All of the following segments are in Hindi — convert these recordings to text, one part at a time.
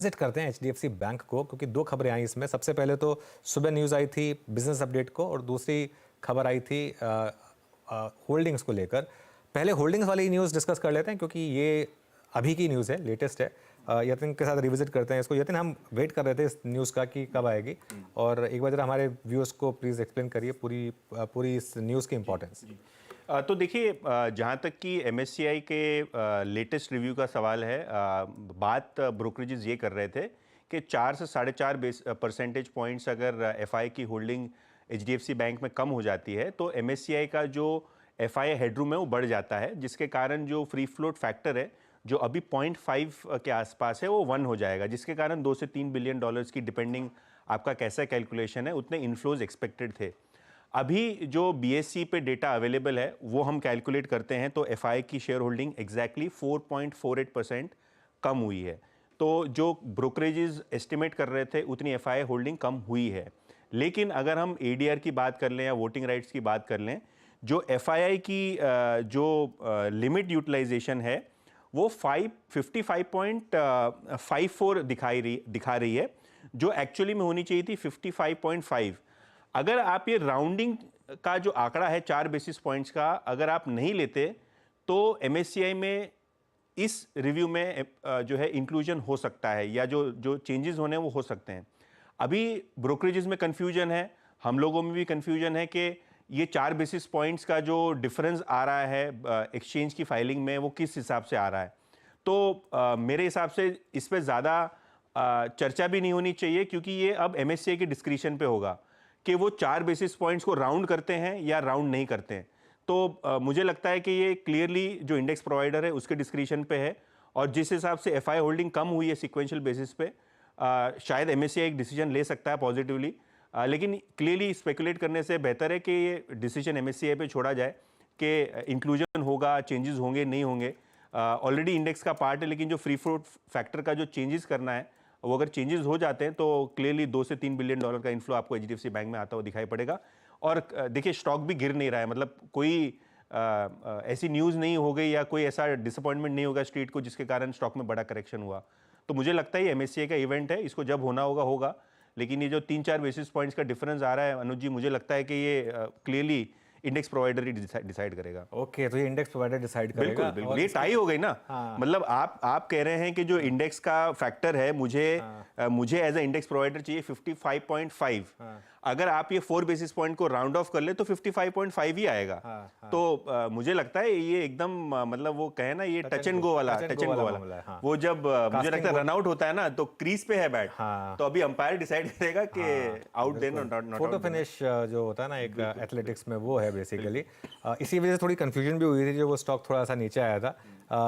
विजिट करते हैं एचडीएफसी बैंक को, क्योंकि दो खबरें आई इसमें। सबसे पहले तो सुबह न्यूज़ आई थी बिजनेस अपडेट को, और दूसरी खबर आई थी होल्डिंग्स को लेकर। पहले होल्डिंग्स वाली न्यूज़ डिस्कस कर लेते हैं, क्योंकि ये अभी की न्यूज़ है, लेटेस्ट है। यतिन के साथ रिविजिट करते हैं इसको। यतिन, हम वेट कर रहे थे इस न्यूज़ का कि कब आएगी, और एक बार जरा हमारे व्यूअर्स को प्लीज़ एक्सप्लेन करिए पूरी इस न्यूज़ की इंपॉर्टेंस। तो देखिए, जहाँ तक कि एमएससीआई के लेटेस्ट रिव्यू का सवाल है, बात ब्रोकरेजेस ये कर रहे थे कि 4 से 4.5 परसेंटेज पॉइंट्स अगर एफआई की होल्डिंग एचडीएफसी बैंक में कम हो जाती है तो एमएससीआई का जो एफआई हेडरूम है वो बढ़ जाता है, जिसके कारण जो फ्री फ्लोट फैक्टर है जो अभी 0.5 के आसपास है वो 1 हो जाएगा, जिसके कारण 2 से 3 बिलियन डॉलर्स की, डिपेंडिंग आपका कैसा कैलकुलेशन है, उतने इनफ्लोज एक्सपेक्टेड थे। अभी जो बीएससी पे डेटा अवेलेबल है वो हम कैलकुलेट करते हैं तो एफआई की शेयर होल्डिंग एग्जैक्टली 4.48% कम हुई है। तो जो ब्रोकरेजेस एस्टिमेट कर रहे थे उतनी एफआई होल्डिंग कम हुई है। लेकिन अगर हम एडीआर की बात कर लें या वोटिंग राइट्स की बात कर लें, जो एफआई की जो लिमिट यूटिलाइजेशन है वो 55.54 दिखा रही है, जो एक्चुअली में होनी चाहिए थी 55.5। अगर आप ये राउंडिंग का जो आंकड़ा है 4 बेसिस पॉइंट्स का अगर आप नहीं लेते तो एमएससीआई में इस रिव्यू में जो है इंक्लूजन हो सकता है, या जो चेंजेस होने हैं वो हो सकते हैं। अभी ब्रोकरेजेस में कंफ्यूजन है, हम लोगों में भी कंफ्यूजन है कि ये 4 बेसिस पॉइंट्स का जो डिफरेंस आ रहा है एक्सचेंज की फाइलिंग में वो किस हिसाब से आ रहा है। तो मेरे हिसाब से इस पर ज़्यादा चर्चा भी नहीं होनी चाहिए, क्योंकि ये अब एमएससीआई के डिस्क्रिशन पे होगा कि वो 4 बेसिस पॉइंट्स को राउंड करते हैं या राउंड नहीं करते हैं। तो मुझे लगता है कि ये क्लियरली जो इंडेक्स प्रोवाइडर है उसके डिस्क्रिशन पे है, और जिस हिसाब से एफआई होल्डिंग कम हुई है सिक्वेंशियल बेसिस पे, शायद एमएससीआई एक डिसीजन ले सकता है पॉजिटिवली। लेकिन क्लियरली स्पेकुलेट करने से बेहतर है कि ये डिसीजन एमएससीआई पे छोड़ा जाए कि इंक्लूजन होगा, चेंजेस होंगे, नहीं होंगे। ऑलरेडी इंडेक्स का पार्ट है, लेकिन जो फ्री फ्लोट फैक्टर का जो चेंजेस करना है वो अगर चेंजेस हो जाते हैं तो क्लियरली 2 से 3 बिलियन डॉलर का इन्फ्लो आपको एचडीएफसी बैंक में आता हुआ दिखाई पड़ेगा। और देखिए, स्टॉक भी गिर नहीं रहा है, मतलब कोई ऐसी न्यूज़ नहीं हो गई या कोई ऐसा डिसअपॉइंटमेंट नहीं होगा स्ट्रीट को जिसके कारण स्टॉक में बड़ा करेक्शन हुआ। तो मुझे लगता है ये एमएससीआई का इवेंट है, इसको जब होना होगा होगा। लेकिन ये जो 3-4 बेसिस पॉइंट्स का डिफरेंस आ रहा है अनुज जी, मुझे लगता है कि ये क्लियरली इंडेक्स प्रोवाइडर ही डिसाइड करेगा। ओके, तो ये इंडेक्स प्रोवाइडर डिसाइड करेगा। बिल्कुल बिल्कुल, ये टाई हो गई ना। हाँ। मतलब आप कह रहे हैं कि जो इंडेक्स का फैक्टर है, मुझे एज अ इंडेक्स प्रोवाइडर चाहिए 55.5। अगर आप ये 4 बेसिस पॉइंट को राउंड ऑफ कर ले तो 55.5 ही आएगा। तो मुझे लगता है ये एकदम मतलब वो कहे ना, ये टच एंड गो वाला वो जब मुझे लगता है रन आउट होता है ना तो क्रीज पे है बैट, तो अभी अंपायर डिसाइड करेगा कि आउट देना नॉट। फोटो फिनिश जो होता है ना एक एथलेटिक्स में, वो है बेसिकली। इसी वजह से थोड़ी कंफ्यूजन भी हुई थी, जो वो स्टॉक थोड़ा सा नीचे आया था।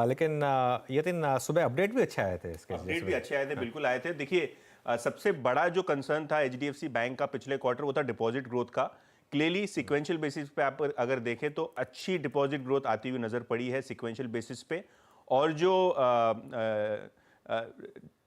लेकिन यतिन, सुबह अपडेट भी अच्छे आए थे, इसके अपडेट भी अच्छे आए थे, बिल्कुल आए थे। देखिए, सबसे बड़ा जो कंसर्न था एचडीएफसी बैंक का पिछले क्वार्टर वो था डिपॉजिट ग्रोथ का। क्लियरली सिक्वेंशियल बेसिस पे आप अगर देखें तो अच्छी डिपॉजिट ग्रोथ आती हुई नजर पड़ी है सिक्वेंशियल बेसिस पे, और जो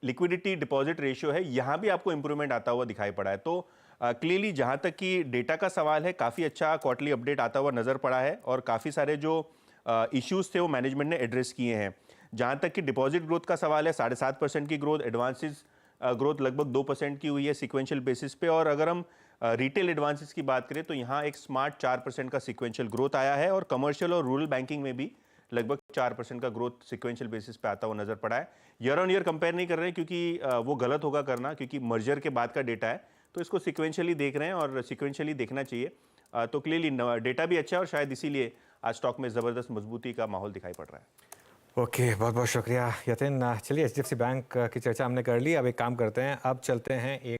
लिक्विडिटी डिपॉजिट रेशियो है यहाँ भी आपको इंप्रूवमेंट आता हुआ दिखाई पड़ा है। तो क्लियरली जहाँ तक कि डेटा का सवाल है, काफ़ी अच्छा क्वार्टरली अपडेट आता हुआ नजर पड़ा है, और काफ़ी सारे जो इश्यूज थे वो मैनेजमेंट ने एड्रेस किए हैं। जहाँ तक कि डिपॉजिट ग्रोथ का सवाल है, 7.5% की ग्रोथ, एडवांसेस ग्रोथ लगभग 2% की हुई है सिक्वेंशियल बेसिस पे। और अगर हम रिटेल एडवांसेस की बात करें तो यहाँ एक स्मार्ट 4% का सिक्वेंशियल ग्रोथ आया है, और कमर्शियल और रूरल बैंकिंग में भी लगभग 4% का ग्रोथ सिक्वेंशियल बेसिस पे आता हुआ नजर पड़ा है। ईयर ऑन ईयर कंपेयर नहीं कर रहे हैं, क्योंकि वो गलत होगा करना, क्योंकि मर्जर के बाद का डेटा है, तो इसको सिक्वेंशियली देख रहे हैं और सिक्वेंशियली देखना चाहिए। तो क्लियरली डेटा भी अच्छा है, और शायद इसीलिए आज स्टॉक में ज़बरदस्त मजबूती का माहौल दिखाई पड़ रहा है। ओके, बहुत बहुत शुक्रिया यतिन। चलिए, एचडीएफसी बैंक की चर्चा हमने कर ली। अब एक काम करते हैं, अब चलते हैं एक